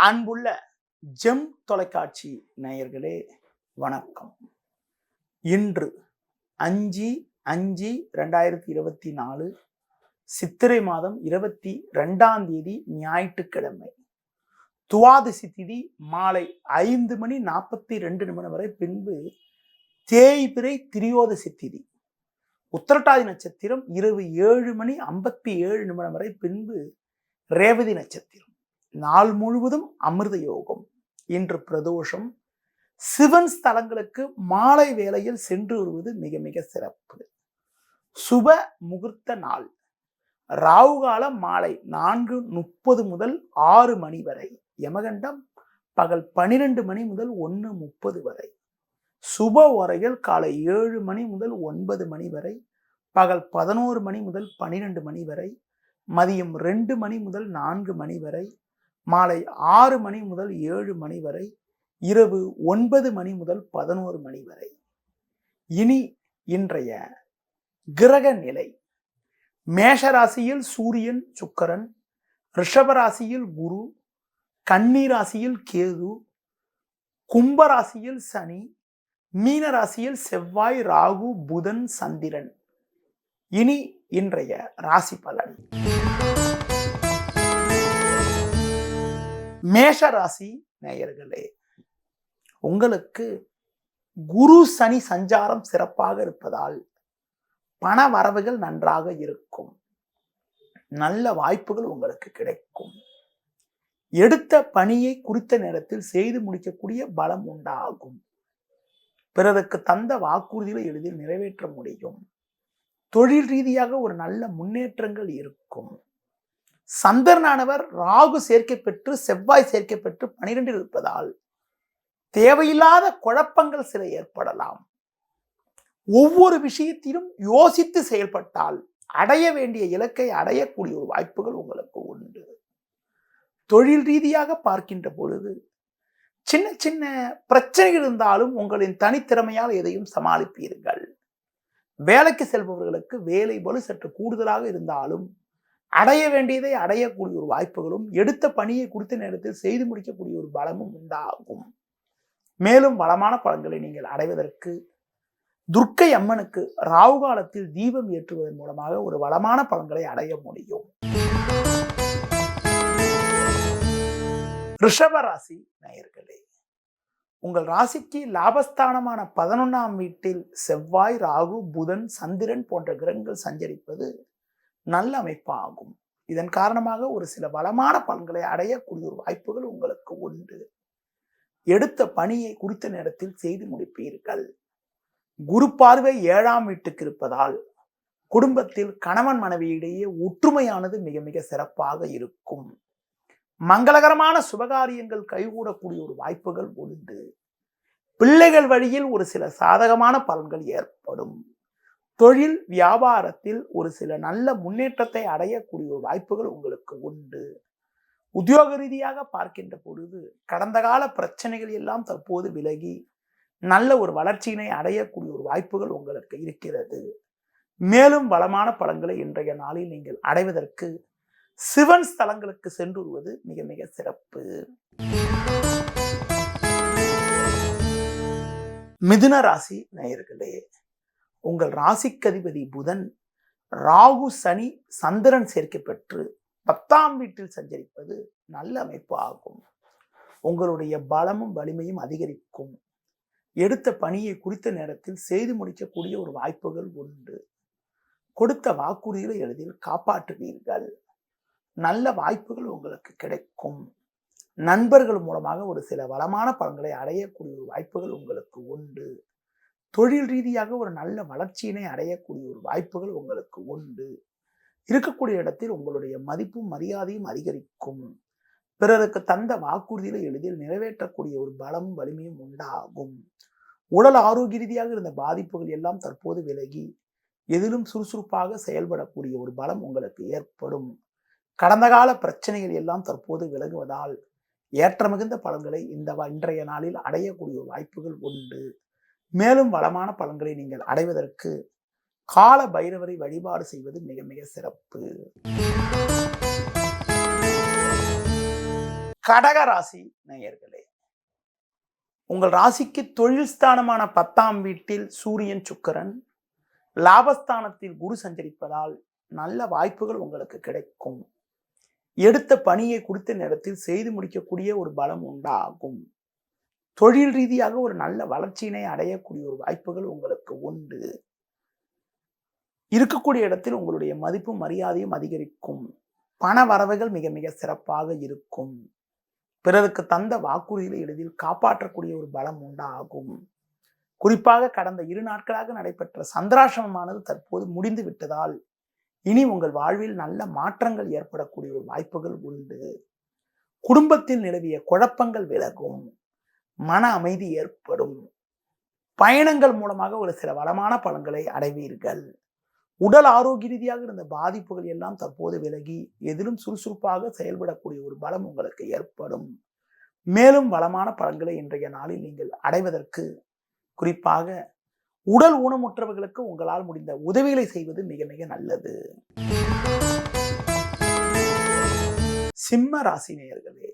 அன்புள்ள ஜெம் தொலைக்காட்சி நேயர்களே வணக்கம். இன்று 5/5/2024 சித்திரை மாதம் 22ஆம் தேதி ஞாயிற்றுக்கிழமை. துவாதசி திதி மாலை 5:42 வரை, பின்பு தேய்பிறை திரியோதசி திதி. உத்திரட்டாதி நட்சத்திரம் இரவு 7:57 வரை, பின்பு ரேவதி நட்சத்திரம். நாள் முழுவதும் அமிர்த யோகம். இன்று பிரதோஷம். சிவன் ஸ்தலங்களுக்கு மாலை வேளையில் சென்று வருவது மிக மிக சிறப்பு. சுப முகூர்த்த நாள். ராகுகாலம் மாலை 4:30 முதல் 6 மணி வரை. யமகண்டம் பகல் 12 மணி முதல் 1:30 வரை. சுப ஓரைகள் காலை 7 மணி முதல் 9 மணி வரை, பகல் 11 மணி முதல் 12 மணி வரை, மதியம் 2 மணி முதல் 4 மணி வரை, மாலை 6 மணி முதல் 7 மணி வரை, இரவு 9 மணி முதல் 11 மணி வரை. இனி இன்றைய கிரக நிலை. மேஷராசியில் சூரியன் சுக்கிரன், ரிஷபராசியில் குரு, கன்னிராசியில் கேது, கும்பராசியில் சனி, மீனராசியில் செவ்வாய், ராகு, புதன், சந்திரன். இனி இன்றைய ராசி பலன். மேஷராசி நேயர்களே, உங்களுக்கு குரு சனி சஞ்சாரம் சிறப்பாக இருப்பதால் பண வரவுகள் நன்றாக இருக்கும். நல்ல வாய்ப்புகள் உங்களுக்கு கிடைக்கும். எடுத்த பணியை குறித்த நேரத்தில் செய்து முடிக்கக்கூடிய பலம் உண்டாகும். பிறருக்கு தந்த வாக்குறுதிகளை எளிதில் நிறைவேற்ற முடியும். தொழில் ரீதியாக ஒரு நல்ல முன்னேற்றங்கள் இருக்கும். சந்திரனானவர் ராகு சேர்க்கை பெற்று செவ்வாய் சேர்க்கை பெற்று 12 இருப்பதால் தேவையில்லாத குழப்பங்கள் சில ஏற்படலாம். ஒவ்வொரு விஷயத்திலும் யோசித்து செயல்பட்டால் அடைய வேண்டிய இலக்கை அடையக்கூடிய ஒரு வாய்ப்புகள் உங்களுக்கு உண்டு. தொழில் ரீதியாக பார்க்கின்ற பொழுது சின்ன சின்ன பிரச்சனைகள் இருந்தாலும் உங்களின் தனித்திறமையால் எதையும் சமாளிப்பீர்கள். வேலைக்கு செல்பவர்களுக்கு வேலை பளு சற்று கூடுதலாக இருந்தாலும் அடைய வேண்டியதை அடையக்கூடிய ஒரு வாய்ப்புகளும், எடுத்த பணியை குறித்த நேரத்தில் செய்து முடிக்கக்கூடிய ஒரு பலமும் உண்டாகும். மேலும் வளமான பலன்களை நீங்கள் அடைவதற்கு துர்க்கை அம்மனுக்கு ராகு காலத்தில் தீபம் ஏற்றுவதன் மூலமாக ஒரு வளமான பலன்களை அடைய முடியும். ரிஷபராசி நேயர்களே, உங்கள் ராசிக்கு லாபஸ்தானமான 11ஆம் வீட்டில் செவ்வாய், ராகு, புதன், சந்திரன் போன்ற கிரகங்கள் சஞ்சரிப்பது நல்ல அமைப்பாகும். இதன் காரணமாக ஒரு சில வளமான பலன்களை அடையக்கூடிய ஒரு வாய்ப்புகள் உங்களுக்கு உண்டு. எடுத்த பணியை குறித்த நேரத்தில் செய்து முடிப்பீர்கள். குரு பார்வை 7ஆம் வீட்டுக்கு இருப்பதால் குடும்பத்தில் கணவன் மனைவியிடையே ஒற்றுமையானது மிக மிக சிறப்பாக இருக்கும். மங்களகரமான சுபகாரியங்கள் கைகூடக்கூடிய ஒரு வாய்ப்புகள் உண்டு. பிள்ளைகள் வழியில் ஒரு சில சாதகமான பலன்கள் ஏற்படும். தொழில் வியாபாரத்தில் ஒரு சில நல்ல முன்னேற்றத்தை அடையக்கூடிய ஒரு வாய்ப்புகள் உங்களுக்கு உண்டு. உத்தியோக ரீதியாக பார்க்கின்ற பொழுது கடந்த கால பிரச்சனைகள் எல்லாம் தற்போது விலகி நல்ல ஒரு வளர்ச்சியினை அடையக்கூடிய ஒரு வாய்ப்புகள் உங்களுக்கு இருக்கிறது. மேலும் வளமான பலன்களை இன்றைய நாளில் நீங்கள் அடைவதற்கு சிவன் ஸ்தலங்களுக்கு சென்று வருவது மிக மிக சிறப்பு. மிதுன ராசி நேயர்களே, உங்கள் ராசிக்கதிபதி புதன் ராகு சனி சந்திரன் சேர்க்கை பெற்று 10ஆம் வீட்டில் சஞ்சரிப்பது நல்ல அமைப்பு ஆகும். உங்களுடைய பலமும் வலிமையும் அதிகரிக்கும். எடுத்த பணியை குறித்த நேரத்தில் செய்து முடிக்கக்கூடிய ஒரு வாய்ப்புகள் உண்டு. கொடுத்த வாக்குறுதிகளை எளிதில் காப்பாற்றுவீர்கள். நல்ல வாய்ப்புகள் உங்களுக்கு கிடைக்கும். நண்பர்கள் மூலமாக ஒரு சில வளமான பலன்களை அடையக்கூடிய ஒரு வாய்ப்புகள் உங்களுக்கு உண்டு. தொழில் ரீதியாக ஒரு நல்ல வளர்ச்சியினை அடையக்கூடிய ஒரு வாய்ப்புகள் உங்களுக்கு உண்டு. இருக்கக்கூடிய இடத்தில் உங்களுடைய மதிப்பும் மரியாதையும் அதிகரிக்கும். பிறருக்கு தந்த வாக்குறுதிகளை எளிதில் நிறைவேற்றக்கூடிய ஒரு பலமும் வலிமையும் உண்டாகும். உடல் ஆரோக்கிய ரீதியாக இருந்த பாதிப்புகள் எல்லாம் தற்போது விலகி எதிலும் சுறுசுறுப்பாக செயல்படக்கூடிய ஒரு பலம் உங்களுக்கு ஏற்படும். கடந்த கால பிரச்சனைகள் எல்லாம் தற்போது விலகுவதால் ஏற்ற மிகுந்த பலன்களை இன்றைய நாளில் அடையக்கூடிய வாய்ப்புகள் உண்டு. மேலும் வளமான பலன்களை நீங்கள் அடைவதற்கு கால பைரவரை வழிபாடு செய்வது மிக மிக சிறப்பு. கடக ராசி நேயர்களே, உங்கள் ராசிக்கு தொழில் ஸ்தானமான 10ஆம் வீட்டில் சூரியன் சுக்கிரன், லாபஸ்தானத்தில் குரு சஞ்சரிப்பதால் நல்ல வாய்ப்புகள் உங்களுக்கு கிடைக்கும். எடுத்த பணியை குறித்த நேரத்தில் செய்து முடிக்கக்கூடிய ஒரு பலம் உண்டாகும். தொழில் ரீதியாக ஒரு நல்ல வளர்ச்சியினை அடையக்கூடிய ஒரு வாய்ப்புகள் உங்களுக்கு உண்டு. இருக்கக்கூடிய இடத்தில் உங்களுடைய மதிப்பும் மரியாதையும் அதிகரிக்கும். பண வரவுகள் மிக மிக சிறப்பாக இருக்கும். பிறருக்கு தந்த வாக்குறுதிகளை எளிதில் காப்பாற்றக்கூடிய ஒரு பலம் உண்டாகும். குறிப்பாக கடந்த 2 நாட்களாக நடைபெற்ற சந்திராசிரமமானது தற்போது முடிந்து விட்டதால் இனி உங்கள் வாழ்வில் நல்ல மாற்றங்கள் ஏற்படக்கூடிய ஒரு வாய்ப்புகள் உண்டு. குடும்பத்தில் நிலவிய குழப்பங்கள் விலகும். மன அமைதி ஏற்படும். பயணங்கள் மூலமாக ஒரு சில வளமான பலன்களை அடைவீர்கள். உடல் ஆரோக்கிய ரீதியாக இருந்த பாதிப்புகள் எல்லாம் தற்போது விலகி எதிலும் சுறுசுறுப்பாக செயல்படக்கூடிய ஒரு பலம் உங்களுக்கு ஏற்படும். மேலும் வளமான பலன்களை இன்றைய நாளில் நீங்கள் அடைவதற்கு குறிப்பாக உடல் ஊனமுற்றவர்களுக்கு உங்களால் முடிந்த உதவிகளை செய்வது மிக மிக நல்லது. சிம்ம ராசி நேயர்களே,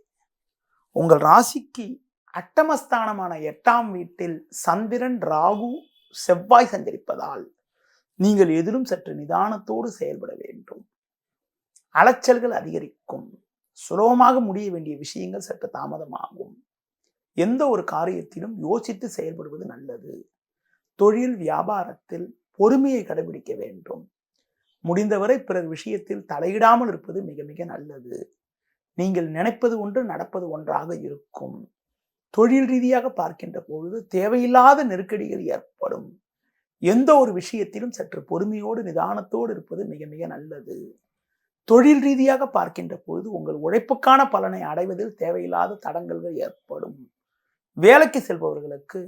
உங்கள் ராசிக்கு அட்டமஸ்தானமான 8ஆம் வீட்டில் சந்திரன், ராகு, செவ்வாய் சஞ்சரிப்பதால் நீங்கள் எதிலும் சற்று நிதானத்தோடு செயல்பட வேண்டும். அலைச்சல்கள் அதிகரிக்கும். சுலபமாக முடிய வேண்டிய விஷயங்கள் சற்று தாமதமாகும். எந்த ஒரு காரியத்திலும் யோசித்து செயல்படுவது நல்லது. தொழில் வியாபாரத்தில் பொறுமையை கடைபிடிக்க வேண்டும். முடிந்தவரை பிறர் விஷயத்தில் தலையிடாமல் இருப்பது மிக மிக நல்லது. நீங்கள் நினைப்பது ஒன்று, நடப்பது ஒன்றாக இருக்கும். தொழில் ரீதியாக பார்க்கின்ற பொழுது தேவையில்லாத நெருக்கடிகள் ஏற்படும். எந்த ஒரு விஷயத்திலும் சற்று பொறுமையோடு நிதானத்தோடு இருப்பது மிக மிக நல்லது. தொழில் ரீதியாக பார்க்கின்ற பொழுது உங்கள் உழைப்புக்கான பலனை அடைவதில் தேவையில்லாத தடங்கல்கள் ஏற்படும். வேலைக்கு செல்பவர்களுக்கு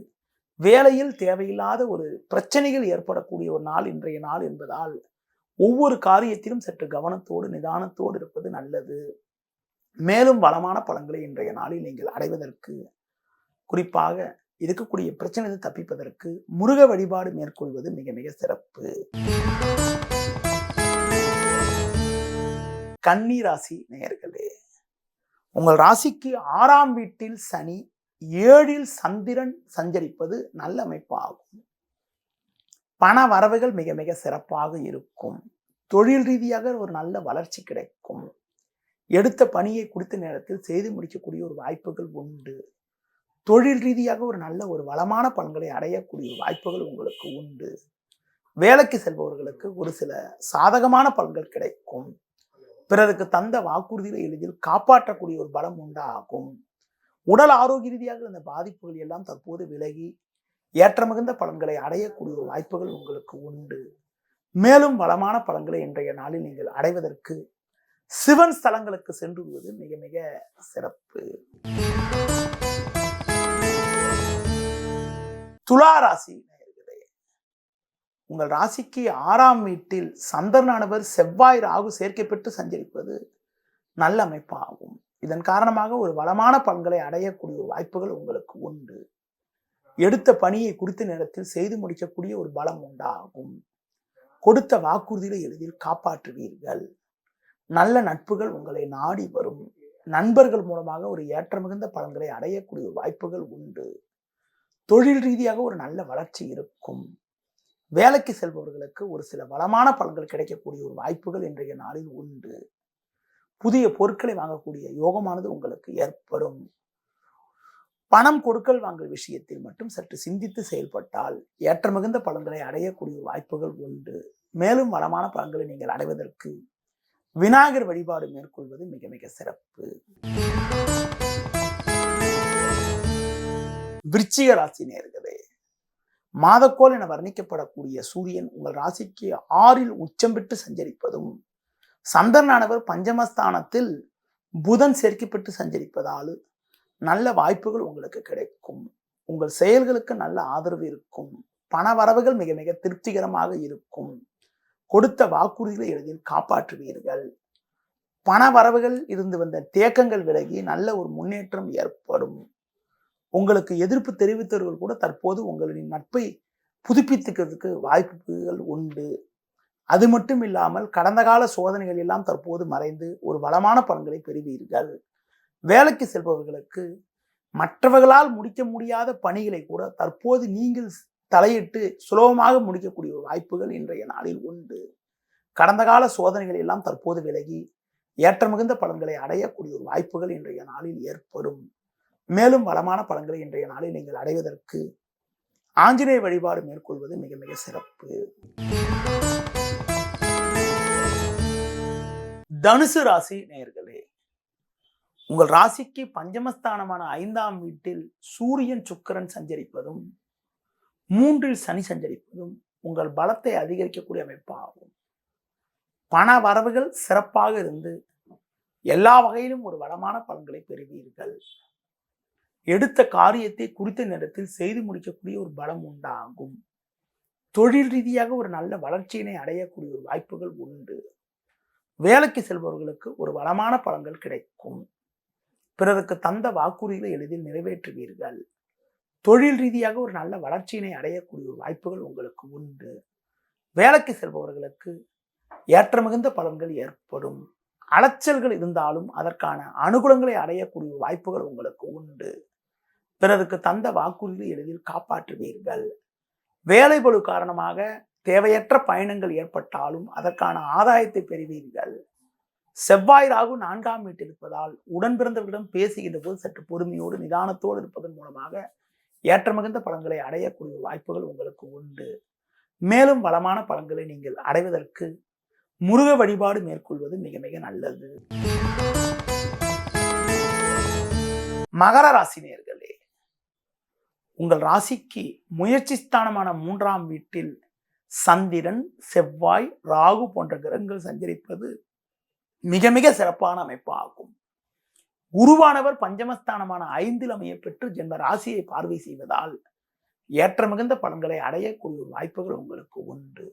வேலையில் தேவையில்லாத ஒரு பிரச்சனைகள் ஏற்படக்கூடிய ஒரு நாள் இன்றைய நாள் என்பதால் ஒவ்வொரு காரியத்திலும் சற்று கவனத்தோடு நிதானத்தோடு இருப்பது நல்லது. மேலும் வளமான பலன்களை இன்றைய நாளில் நீங்கள் அடைவதற்கு குறிப்பாக இருக்கக்கூடிய பிரச்சனையை தப்பிப்பதற்கு முருக வழிபாடு மேற்கொள்வது மிக மிக சிறப்பு. கன்னி ராசி நேயர்களே, உங்கள் ராசிக்கு 6ஆம் வீட்டில் சனி, 7இல் சந்திரன் சஞ்சரிப்பது நல்ல அமைப்பாகும். பண வரவுகள் மிக மிக சிறப்பாக இருக்கும். தொழில் ரீதியாக ஒரு நல்ல வளர்ச்சி கிடைக்கும். எடுத்த பணியை குறித்த நேரத்தில் செய்து முடிக்கக்கூடிய ஒரு வாய்ப்புகள் உண்டு. தொழில் ரீதியாக ஒரு நல்ல ஒரு வளமான பலன்களை அடையக்கூடிய வாய்ப்புகள் உங்களுக்கு உண்டு. வேலைக்கு செல்பவர்களுக்கு ஒரு சில சாதகமான பலன்கள் கிடைக்கும். பிறருக்கு தந்த வாக்குறுதிகளை எளிதில் காப்பாற்றக்கூடிய ஒரு பலம் உண்டாகும். உடல் ஆரோக்கிய ரீதியாக இருந்த பாதிப்புகள் எல்லாம் தற்போது விலகி ஏற்ற மிகுந்த பலன்களை அடையக்கூடிய ஒரு வாய்ப்புகள் உங்களுக்கு உண்டு. மேலும் வளமான பலன்களை இன்றைய நாளில் நீங்கள் அடைவதற்கு சிவன் ஸ்தலங்களுக்கு சென்று விடுவது மிக மிக சிறப்பு. துலா ராசி நேயர்களே, உங்கள் ராசிக்கு 6ஆம் வீட்டில் சந்திரனானவர் செவ்வாய், ராகு சேர்க்கை பெற்று சஞ்சரிப்பது நல்ல அமைப்பாகும். இதன் காரணமாக ஒரு வளமான பலன்களை அடையக்கூடிய வாய்ப்புகள் உங்களுக்கு உண்டு. எடுத்த பணியை குறித்த நேரத்தில் செய்து முடிக்கக்கூடிய ஒரு பலம் உண்டாகும். கொடுத்த வாக்குறுதிகளை எளிதில் காப்பாற்றுவீர்கள். நல்ல நட்புகள் உங்களை நாடி வரும். நண்பர்கள் மூலமாக ஒரு ஏற்ற மிகுந்த பலன்களை அடையக்கூடிய வாய்ப்புகள் உண்டு. தொழில் ரீதியாக ஒரு நல்ல வளர்ச்சி இருக்கும். வேலைக்கு செல்பவர்களுக்கு ஒரு சில வளமான பலன்கள் கிடைக்கக்கூடிய ஒரு வாய்ப்புகள் இன்றைய நாளில் உண்டு. புதிய பொருட்களை வாங்கக்கூடிய யோகமானது உங்களுக்கு ஏற்படும். பணம் கொடுக்கல் வாங்கல் விஷயத்தில் மட்டும் சற்று சிந்தித்து செயல்பட்டால் ஏற்ற மிகுந்த பலன்களை அடையக்கூடிய வாய்ப்புகள் உண்டு. மேலும் வளமான பலன்களை நீங்கள் அடைவதற்கு விநாயகர் வழிபாடு மேற்கொள்வது மிக மிக சிறப்பு. விருச்சிக ராசி நேயர்களே, மாதக்கோள் என வர்ணிக்கப்படக்கூடிய சூரியன் உங்கள் ராசிக்கு 6இல் உச்சம் பெற்று சஞ்சரிப்பதும், சந்திரனானவர் பஞ்சமஸ்தானத்தில் புதன் சேர்க்கை பெற்று சஞ்சரிப்பதால் நல்ல வாய்ப்புகள் உங்களுக்கு கிடைக்கும். உங்கள் செயல்களுக்கு நல்ல ஆதரவு இருக்கும். பண வரவுகள் மிக மிக திருப்திகரமாக இருக்கும். கொடுத்த வாக்குறுதிகளை எளிதில் காப்பாற்றுவீர்கள். பண வரவுகள் இருந்து வந்த தேக்கங்கள் விலகி நல்ல ஒரு முன்னேற்றம் ஏற்படும். உங்களுக்கு எதிர்ப்பு தெரிவித்தவர்கள் கூட தற்போது உங்களின் நட்பை புதுப்பித்துக்கிறதுக்கு வாய்ப்புகள் உண்டு. அது மட்டும் இல்லாமல் கடந்த கால சோதனைகள் எல்லாம் தற்போது மறைந்து ஒரு வளமான பலன்களை பெறுவீர்கள். வேலைக்கு செல்பவர்களுக்கு மற்றவர்களால் முடிக்க முடியாத பணிகளை கூட தற்போது நீங்கள் தலையிட்டு சுலபமாக முடிக்கக்கூடிய ஒரு வாய்ப்புகள் இன்றைய நாளில் உண்டு. கடந்த கால சோதனைகள் எல்லாம் தற்போது விலகி ஏற்ற மிகுந்த பலன்களை அடையக்கூடிய ஒரு வாய்ப்புகள் இன்றைய நாளில் ஏற்படும். மேலும் வளமான பலன்களை இன்றைய நாளில் நீங்கள் அடைவதற்கு ஆஞ்சநேய வழிபாடு மேற்கொள்வது மிக மிக சிறப்பு. தனுசு ராசி நேயர்களே, உங்கள் ராசிக்கு பஞ்சமஸ்தானமான 5ஆம் வீட்டில் சூரியன் சுக்கிரன் சஞ்சரிப்பதும் 3இல் சனி சஞ்சரிப்பதும் உங்கள் பலத்தை அதிகரிக்கக்கூடிய அமைப்பாகும். பண வரவுகள் சிறப்பாக இருந்து எல்லா வகையிலும் ஒரு வளமான பலன்களை பெறுவீர்கள். எடுத்த காரியத்தை குறித்த நேரத்தில் செய்து முடிக்கக்கூடிய ஒரு பலம் உண்டாகும். தொழில் ரீதியாக ஒரு நல்ல வளர்ச்சியினை அடையக்கூடிய ஒரு வாய்ப்புகள் உண்டு. வேலைக்கு செல்பவர்களுக்கு ஒரு வளமான பலன்கள் கிடைக்கும். பிறருக்கு தந்த வாக்குறுதிகளை எளிதில் நிறைவேற்றுவீர்கள். தொழில் ரீதியாக ஒரு நல்ல வளர்ச்சியினை அடையக்கூடிய ஒரு வாய்ப்புகள் உங்களுக்கு உண்டு. வேலைக்கு செல்பவர்களுக்கு ஏற்ற மிகுந்த பலன்கள் ஏற்படும். அலைச்சல்கள் இருந்தாலும் அதற்கான அனுகூலங்களை அடையக்கூடிய வாய்ப்புகள் உங்களுக்கு உண்டு. பிறருக்கு தந்த வாக்குறுதிகளை எளிதில் காப்பாற்றுவீர்கள். வேலைபளு காரணமாக தேவையற்ற பயணங்கள் ஏற்பட்டாலும் அதற்கான ஆதாயத்தை பெறுவீர்கள். செவ்வாய் ராகு 4ஆம் வீட்டில் இருப்பதால் உடன் பிறந்தவர்களிடம் பேசுகின்ற போது சற்று பொறுமையோடு நிதானத்தோடு இருப்பதன் மூலமாக ஏற்ற மிகுந்த பலன்களை அடையக்கூடிய வாய்ப்புகள் உங்களுக்கு உண்டு. மேலும் வளமான பலன்களை நீங்கள் அடைவதற்கு முருக வழிபாடு மேற்கொள்வது மிக மிக நல்லது. மகர ராசி நேயர்களே, உங்கள் ராசிக்கு முயற்சி ஸ்தானமான 3ஆம் வீட்டில் சந்திரன், செவ்வாய், ராகு போன்ற கிரகங்கள் சஞ்சரிப்பது மிக மிக சிறப்பான அமைப்பு ஆகும். குருவானவர் பஞ்சமஸ்தானமான 5இல் அமைய பெற்று ஜென்ம ராசியை பார்வை செய்வதால் ஏற்ற மிகுந்த பலன்களை அடையக்கூடிய வாய்ப்புகள் உங்களுக்கு உண்டு.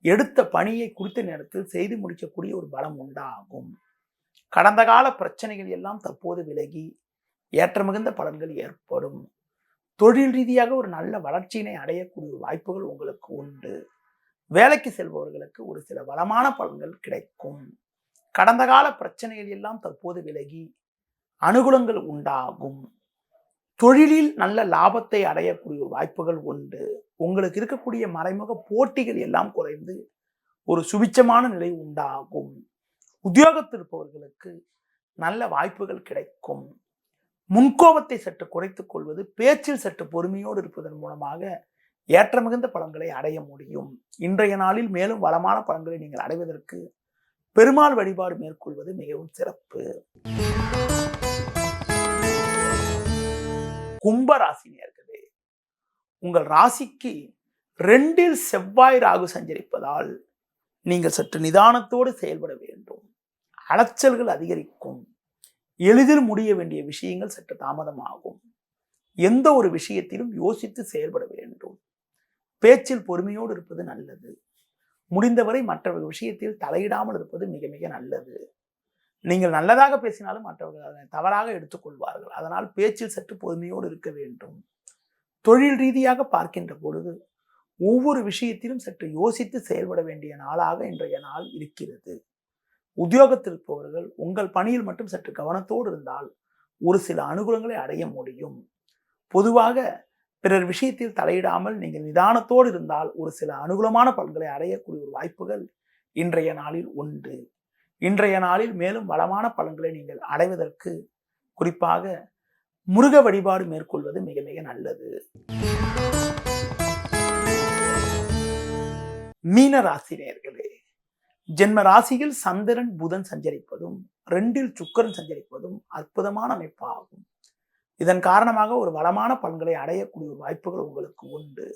எடுத்த பணியை குறித்த நேரத்தில் செய்து முடிக்கக்கூடிய ஒரு பலம் உண்டாகும். கடந்த கால பிரச்சனைகள் எல்லாம் தற்போது விலகி ஏற்ற மிகுந்த பலன்கள் ஏற்படும். தொழில் ரீதியாக ஒரு நல்ல வளர்ச்சியினை அடையக்கூடிய வாய்ப்புகள் உங்களுக்கு உண்டு. வேலைக்கு செல்பவர்களுக்கு ஒரு சில வளமான பலன்கள் கிடைக்கும். கடந்த கால பிரச்சனைகள் எல்லாம் தற்போது விலகி அனுகூலங்கள் உண்டாகும். தொழிலில் நல்ல லாபத்தை அடையக்கூடிய வாய்ப்புகள் உண்டு. உங்களுக்கு இருக்கக்கூடிய மறைமுக போட்டிகள் எல்லாம் குறைந்து ஒரு சுபிச்சமான நிலை உண்டாகும். உத்தியோகத்தில் இருப்பவர்களுக்கு நல்ல வாய்ப்புகள் கிடைக்கும். முன்கோபத்தை சற்று குறைத்துக் கொள்வது, பேச்சில் சற்று பொறுமையோடு இருப்பதன் மூலமாக ஏற்ற மிகுந்த பலன்களை அடைய முடியும். இன்றைய நாளில் மேலும் வளமான பலன்களை நீங்கள் அடைவதற்கு பெருமாள் வழிபாடு மேற்கொள்வது மிகவும் சிறப்பு. கும்பராசி நேயர்களே, உங்கள் ராசிக்கு 2இல் செவ்வாய் ராகு சஞ்சரிப்பதால் நீங்கள் சற்று நிதானத்தோடு செயல்பட வேண்டும். அலைச்சல்கள் அதிகரிக்கும். எளிதில் முடிய வேண்டிய விஷயங்கள் சற்று தாமதமாகும். எந்த ஒரு விஷயத்திலும் யோசித்து செயல்பட வேண்டும். பேச்சில் பொறுமையோடு இருப்பது நல்லது. முடிந்தவரை மற்றவர்கள் விஷயத்தில் தலையிடாமல் இருப்பது மிக மிக நல்லது. நீங்கள் நல்லதாக பேசினாலும் மற்றவர்கள் அதனை தவறாக எடுத்துக்கொள்வார்கள். அதனால் பேச்சில் சற்று பொறுமையோடு இருக்க வேண்டும். தொழில் ரீதியாக பார்க்கின்ற பொழுது ஒவ்வொரு விஷயத்திலும் சற்று யோசித்து செயல்பட வேண்டிய நாளாக இன்றைய நாள் இருக்கிறது. உத்தியோகத்தில் இருப்பவர்கள் உங்கள் பணியில் மட்டும் சற்று கவனத்தோடு இருந்தால் ஒரு சில அனுகூலங்களை அடைய முடியும். பொதுவாக பிறர் விஷயத்தில் தலையிடாமல் நீங்கள் நிதானத்தோடு இருந்தால் ஒரு சில அனுகூலமான பலன்களை அடையக்கூடிய ஒரு வாய்ப்புகள் இன்றைய நாளில் உண்டு. இன்றைய நாளில் மேலும் வளமான பலன்களை நீங்கள் அடைவதற்கு குறிப்பாக முருக வழிபாடு மேற்கொள்வது மிக மிக நல்லது. மீன ராசி நேயர்களே, ஜென்ம ராசியில் சந்திரன் புதன் சஞ்சரிப்பதும் 2இல் சுக்கிரன் சஞ்சரிப்பதும் அற்புதமான அமைப்பாகும். இதன் காரணமாக ஒரு வளமான பலன்களை அடையக்கூடிய வாய்ப்புகள் உங்களுக்கு உண்டு.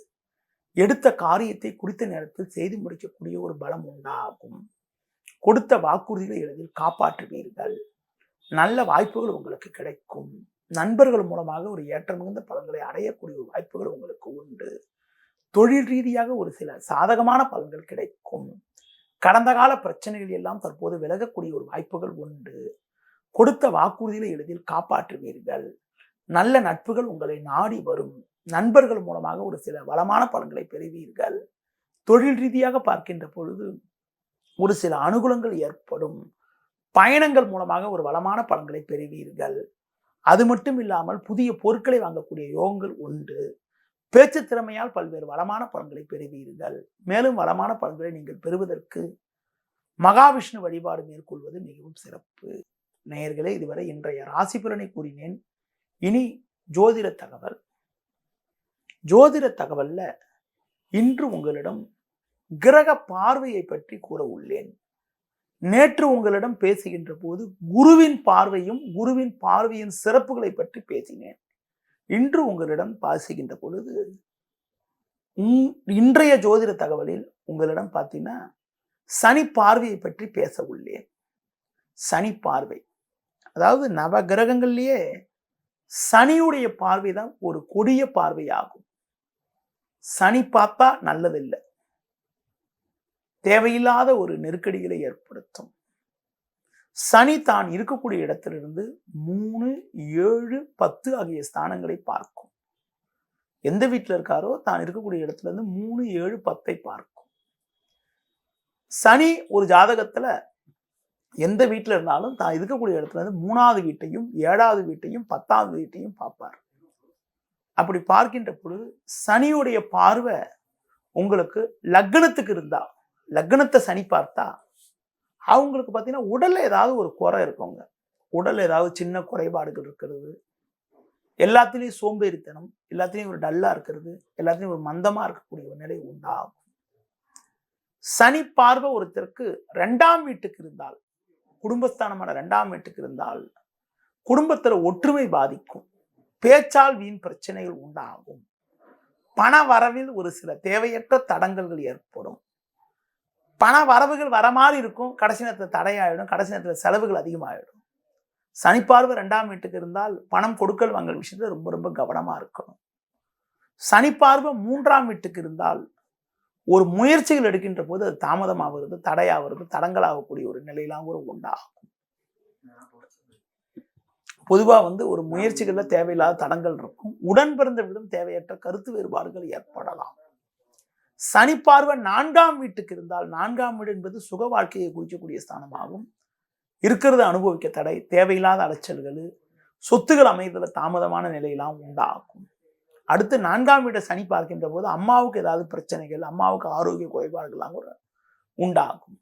எடுத்த காரியத்தை குறித்த நேரத்தில் செய்து முடிக்கக்கூடிய ஒரு பலம் உண்டாகும். கொடுத்த வாக்குறுதிகளை எளிதில் காப்பாற்றுவீர்கள். நல்ல வாய்ப்புகள் உங்களுக்கு கிடைக்கும். நண்பர்கள் மூலமாக ஒரு ஏற்ற மிகுந்த பலன்களை அடையக்கூடிய வாய்ப்புகள் உங்களுக்கு உண்டு. தொழில் ரீதியாக ஒரு சில சாதகமான பலன்கள் கிடைக்கும். கடந்த கால பிரச்சனைகள் எல்லாம் தற்போது விலகக்கூடிய ஒரு வாய்ப்புகள் உண்டு. கொடுத்த வாக்குறுதிகளை எளிதில் காப்பாற்றுவீர்கள். நல்ல நட்புகள் உங்களை நாடி வரும். நண்பர்கள் மூலமாக ஒரு சில வளமான பலன்களை பெறுவீர்கள். தொழில் ரீதியாக பார்க்கின்ற பொழுது ஒரு சில அனுகூலங்கள் ஏற்படும். பயணங்கள் மூலமாக ஒரு வளமான பலன்களை பெறுவீர்கள். அது மட்டும் இல்லாமல் புதிய பொருட்களை வாங்கக்கூடிய யோகங்கள் உண்டு. பேச்சு திறமையால் பல்வேறு வளமான பலன்களை பெறுவீர்கள். மேலும் வளமான பலன்களை நீங்கள் பெறுவதற்கு மகாவிஷ்ணு வழிபாடு மேற்கொள்வது மிகவும் சிறப்பு. நேயர்களே, இதுவரை இன்றைய ராசி பலனை கூறினேன். இனி ஜோதிட தகவல். ஜோதிட தகவல்ல இன்று உங்களிடம் கிரக பார்வையை பற்றி கூற உள்ளேன். நேற்று உங்களிடம் பேசுகின்ற போது குருவின் பார்வையும் குருவின் பார்வையின் சிறப்புகளை பற்றி பேசினேன். இன்று உங்களிடம் பேசுகின்ற பொழுது இன்றைய ஜோதிட தகவலில் உங்களிடம் பார்த்தீங்கன்னா சனி பார்வையை பற்றி பேச உள்ளேன். சனி பார்வை, அதாவது நவ கிரகங்கள்லயே சனியுடைய பார்வை தான் ஒரு கொடிய பார்வையாகும். சனி பார்த்தா நல்லதில்லை, தேவையில்லாத ஒரு நெருக்கடிகளை ஏற்படுத்தும். சனி தான் இருக்கக்கூடிய இடத்திலிருந்து 3, 7, 10 ஆகிய ஸ்தானங்களை பார்க்கும். எந்த வீட்டில் இருக்காரோ தான் இருக்கக்கூடிய இடத்துல இருந்து 3, 7, 10 பார்க்கும். சனி ஒரு ஜாதகத்துல எந்த வீட்டில் இருந்தாலும் தான் இருக்கக்கூடிய இடத்துல இருந்து 3வது வீட்டையும் 7வது வீட்டையும் 10வது வீட்டையும் பார்ப்பார். அப்படி பார்க்கின்ற பொழுது சனியுடைய பார்வை உங்களுக்கு லக்னத்துக்கு இருந்தா, லக்னத்தை சனி பார்த்தா அவங்களுக்கு பார்த்தீங்கன்னா உடல்ல ஏதாவது ஒரு குறை இருக்குங்க. உடல்ல ஏதாவது சின்ன குறைபாடுகள் இருக்கிறது, எல்லாத்திலையும் சோம்பேறித்தனம், எல்லாத்திலையும் ஒரு டல்லா இருக்கிறது, எல்லாத்திலையும் ஒரு மந்தமா இருக்கக்கூடிய ஒரு நிலை உண்டாகும். சனி பார்வை ஒருத்தருக்கு 2ஆம் வீட்டுக்கு இருந்தால், குடும்பஸ்தானமான 2ஆம் வீட்டுக்கு இருந்தால் குடும்பத்துல ஒற்றுமை பாதிக்கும். பேச்சால் வீண் பிரச்சனைகள் உண்டாகும். பண வரவில் ஒரு சில தேவையற்ற தடங்கல்கள் ஏற்படும். பண வரவுகள் வர மாதிரி இருக்கும், கடைசி நேரத்தில் தடையாயிடும், கடைசி நேரத்தில் செலவுகள் அதிகமாகிடும். சனி பார்வை 2ஆம் வீட்டுக்கு இருந்தால் பணம் கொடுக்கல் வாங்கல் விஷயத்துல ரொம்ப ரொம்ப கவனமா இருக்கணும். சனி பார்வை 3ஆம் வீட்டுக்கு இருந்தால் ஒரு முயற்சிகள் எடுக்கின்ற போது அது தாமதமாகிறது, தடையாகிறது, தடங்களாகக்கூடிய ஒரு நிலையெல்லாம் ஒரு உண்டாகும். பொதுவா ஒரு முயற்சிகள்ல தேவையில்லாத தடங்கள் இருக்கும். உடன் பிறந்தவர்களிடம் தேவையற்ற கருத்து வேறுபாடுகள் ஏற்படலாம். சனி பார்வை 4ஆம் வீட்டுக்கு இருந்தால், 4ஆம் வீடு என்பது சுக வாழ்க்கையை குறிக்கக்கூடிய ஸ்தானமாகும். இருக்கிறது அனுபவிக்க தடை, தேவையில்லாத அலைச்சல்கள், சொத்துகள் அமைதல தாமதமான நிலையெல்லாம் உண்டாகும். அடுத்து 4ஆம் வீட்டை சனி பார்க்கின்ற போது அம்மாவுக்கு ஏதாவது பிரச்சனைகள், அம்மாவுக்கு ஆரோக்கிய குறைபாடுகள்லாம் கூட உண்டாகும்.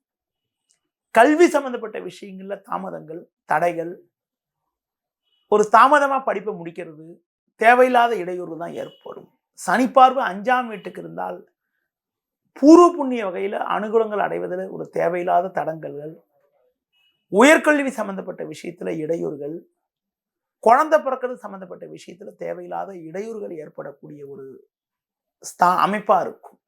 கல்வி சம்பந்தப்பட்ட விஷயங்கள்ல தாமதங்கள், தடைகள், ஒரு தாமதமா படிப்பை முடிக்கிறது, தேவையில்லாத இடையூறு தான் ஏற்படும். சனி பார்வை 5ஆம் வீட்டுக்கு இருந்தால் பூர்வ புண்ணிய வகையில அனுகூலங்கள் அடைவதில் ஒரு தேவையில்லாத தடங்கல்கள், உயர்கல்வி சம்பந்தப்பட்ட விஷயத்துல இடையூறுகள், குழந்தை பிறக்கிறது சம்பந்தப்பட்ட விஷயத்துல தேவையில்லாத இடையூறுகள் ஏற்படக்கூடிய ஒரு அமைப்பா இருக்கும்.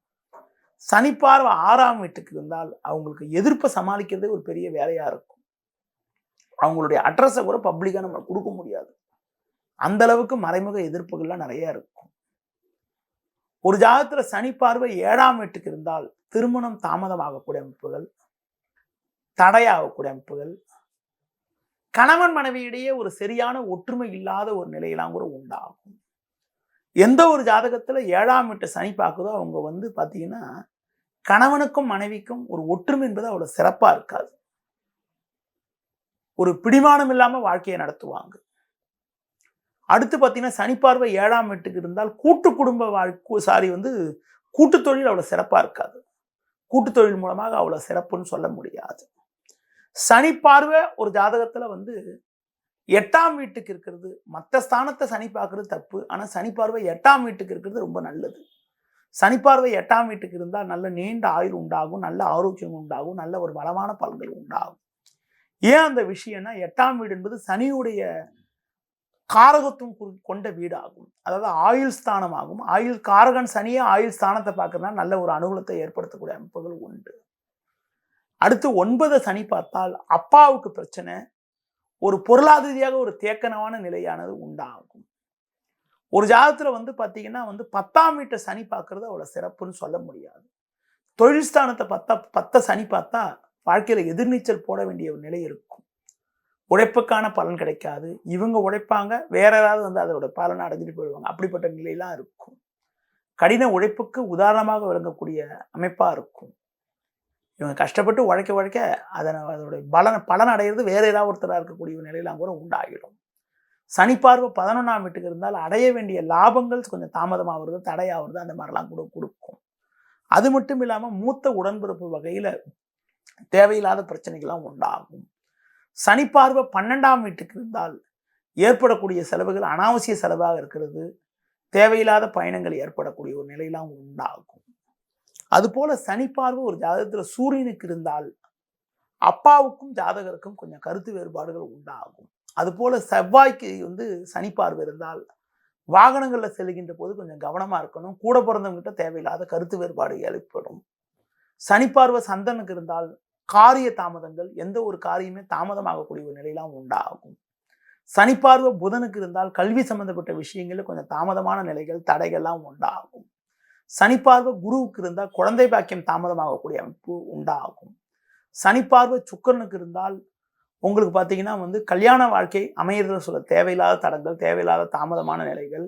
சனி பார்வை 6ஆம் வீட்டுக்கு இருந்தால் அவங்களுக்கு எதிர்ப்பை சமாளிக்கிறதே ஒரு பெரிய வேலையா இருக்கும். அவங்களுடைய அட்ரஸை கூட பப்ளிக்கா நம்ம கொடுக்க முடியாது, அந்த அளவுக்கு மறைமுக எதிர்ப்புகள்லாம் நிறைய இருக்கும். ஒரு ஜாதகத்துல சனி பார்வை 7ஆம் வீட்டுக்கு இருந்தால் திருமணம் தாமதமாகக்கூடிய அமைப்புகள், தடையாகக்கூடிய அமைப்புகள், கணவன் மனைவியிடையே ஒரு சரியான ஒற்றுமை இல்லாத ஒரு நிலையெல்லாம் கூட உண்டாகும். எந்த ஒரு ஜாதகத்துல 7ஆம் வீட்டை சனி பார்க்குதோ அவங்க பாத்தீங்கன்னா கணவனுக்கும் மனைவிக்கும் ஒரு ஒற்றுமை என்பது அவ்வளவு சிறப்பா இருக்காது. ஒரு பிடிமானம் இல்லாம வாழ்க்கையை நடத்துவாங்க. அடுத்து பார்த்தீங்கன்னா சனி பார்வை 7ஆம் வீட்டுக்கு இருந்தால் கூட்டு குடும்ப கூட்டு தொழில் அவ்வளவு சிறப்பா இருக்காது. கூட்டு தொழில் மூலமாக அவ்வளவு சிறப்புன்னு சொல்ல முடியாது. சனி பார்வை ஒரு ஜாதகத்துல 8ஆம் வீட்டுக்கு இருக்கிறது, மற்ற ஸ்தானத்தை சனி பார்க்கறது தப்பு, ஆனா சனி பார்வை 8ஆம் வீட்டுக்கு இருக்கிறது ரொம்ப நல்லது. சனி பார்வை 8ஆம் வீட்டுக்கு இருந்தால் நல்ல நீண்ட ஆயுள் உண்டாகும், நல்ல ஆரோக்கியம் உண்டாகும், நல்ல ஒரு வளமான பலன்கள் உண்டாகும். ஏன் அந்த விஷயம்னா 8ஆம் வீடு என்பது சனியுடைய காரகத்துவம் கொண்ட வீடாகும், அதாவது ஆயுள் ஸ்தானமாகும். ஆயுள் காரகன் சனியே ஆயுள் ஸ்தானத்தை பார்க்கறதுனால நல்ல ஒரு அனுகூலத்தை ஏற்படுத்தக்கூடிய அமைப்புகள் உண்டு. அடுத்து 9 சனி பார்த்தால் அப்பாவுக்கு பிரச்சனை, ஒரு பொருளாதார ஒரு தேக்கனமான நிலையானது உண்டாகும். ஒரு ஜாதகத்துல பார்த்தீங்கன்னா 10ஆம் வீட்டை சனி பார்க்கறது அவ்வளவு சிறப்புன்னு சொல்ல முடியாது. தொழில் ஸ்தானத்தை 10 சனி பார்த்தா வாழ்க்கையில எதிர்நீச்சல் போட வேண்டிய ஒரு நிலை இருக்கும். உழைப்புக்கான பலன் கிடைக்காது, இவங்க உழைப்பாங்க, வேற யாராவது அதோட பலனை அடைஞ்சிட்டு போயிடுவாங்க. அப்படிப்பட்ட நிலையெல்லாம் இருக்கும். கடின உழைப்புக்கு உதாரணமாக விளங்கக்கூடிய அமைப்பா இருக்கும். இவங்க கஷ்டப்பட்டு உழைக்க அதோடைய பலன் அடைகிறது வேற ஏதாவது ஒருத்தராக இருக்கக்கூடிய நிலையெல்லாம் கூட உண்டாகிடும். சனி பார்வை 11ஆம் வீட்டுக்கு இருந்தால் அடைய வேண்டிய லாபங்கள் கொஞ்சம் தாமதமாகிறது, தடையாகிறது, அந்த மாதிரிலாம் கூட கொடுக்கும். அது மட்டும் இல்லாமல் மூத்த உடன்பிறப்பு வகையில் தேவையில்லாத பிரச்சனைகள்லாம் உண்டாகும். சனி பார்வை 12ஆம் வீட்டுக்கு இருந்தால் ஏற்படக்கூடிய செலவுகள் அனாவசிய செலவாக இருக்கிறது, தேவையில்லாத பயணங்கள் ஏற்படக்கூடிய ஒரு நிலையெல்லாம் உண்டாகும். அதுபோல சனி பார்வை ஒரு ஜாதகத்தில் சூரியனுக்கு இருந்தால் அப்பாவுக்கும் ஜாதகருக்கும் கொஞ்சம் கருத்து வேறுபாடுகள் உண்டாகும். அதுபோல செவ்வாய்க்கு சனி பார்வை இருந்தால் வாகனங்களில் செல்கின்ற போது கொஞ்சம் கவனமா இருக்கணும். கூட பிறந்தவங்கிட்ட தேவையில்லாத கருத்து வேறுபாடு ஏற்படும். சனி பார்வை சந்திரனுக்கு இருந்தால் காரிய தாமதங்கள், எந்த ஒரு காரியமே தாமதமாகக்கூடிய ஒரு நிலையெல்லாம் உண்டாகும். சனி பார்வை புதனுக்கு இருந்தால் கல்வி சம்பந்தப்பட்ட விஷயங்கள்ல கொஞ்சம் தாமதமான நிலைகள், தடைகள்லாம் உண்டாகும். சனி பார்வை குருவுக்கு இருந்தால் குழந்தை பாக்கியம் தாமதமாகக்கூடிய அமைப்பு உண்டாகும். சனி பார்வை சுக்கிரனுக்கு இருந்தால் உங்களுக்கு பார்த்தீங்கன்னா கல்யாண வாழ்க்கை அமையறதுல சொல்ல தேவையில்லாத தடங்கள், தேவையில்லாத தாமதமான நிலைகள்.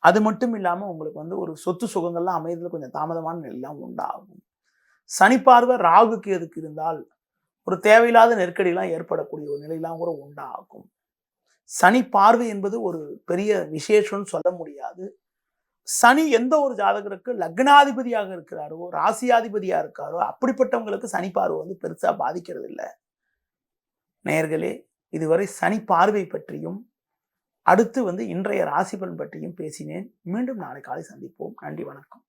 அது மட்டும் இல்லாமல் உங்களுக்கு ஒரு சொத்து சுகங்கள்லாம் அமையறதுல கொஞ்சம் தாமதமான நிலையெல்லாம் உண்டாகும். சனி பார்வை ராகு கேதுக்கு இருந்தால் ஒரு தேவையில்லாத நெருக்கடியெல்லாம் ஏற்படக்கூடிய ஒரு நிலையெல்லாம் கூட உண்டாகும். சனி பார்வை என்பது ஒரு பெரிய விசேஷம்னு சொல்ல முடியாது. சனி எந்த ஒரு ஜாதகருக்கு லக்னாதிபதியாக இருக்கிறாரோ, ராசியாதிபதியா இருக்காரோ, அப்படிப்பட்டவங்களுக்கு சனி பார்வை பெருசா பாதிக்கிறது இல்லை. நேயர்களே, இதுவரை சனி பார்வை பற்றியும் அடுத்து இன்றைய ராசி பலன் பற்றியும் பேசினேன். மீண்டும் நாளை காலை சந்திப்போம். நன்றி, வணக்கம்.